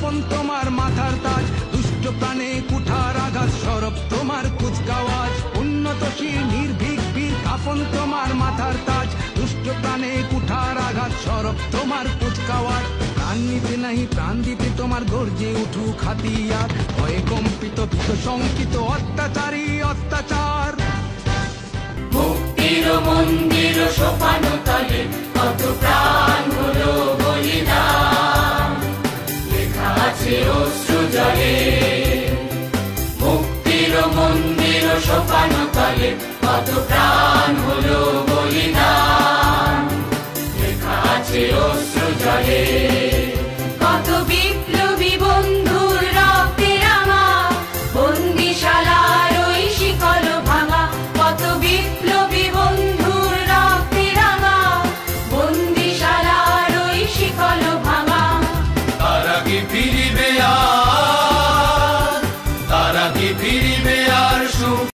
কাফন তোমার মাথার তাজ, দুষ্ট প্রাণে কুঠার আঘাত সরব তোমার কুচকাওয়াজ। উন্নতশীল নির্ভীক বীর কাফন তোমার মাথার তাজ, দুষ্ট প্রাণে কুঠার আঘাত সরব তোমার কুচকাওয়াজ। প্রাণ নিতে নাহি প্রাণ দিতে তোমার গর্জে উঠুক হাতিয়ার, ভয়ে কম্পিত ভীত শঙ্কিত অত্যাচারী অত্যাচার। মুক্তির মন্দির সোপানো তলে কত প্রাণ হলো বলিদান, লেখা আছে অশ্রু জলে। মুক্তির মন্দির সোপানো তলে কত প্রাণ হলো বলিদান, লেখা আছে অশ্রু জলে। কত বিপ্লবী বন্ধুর রক্তে রাঙা বন্দিশালার ওই শিকল ভাঙা, কত বিপ্লবী বন্ধুর রক্তে রাঙা বন্দিশালার ওই শিকল ভাঙা। তার আগে ফিরিবে আর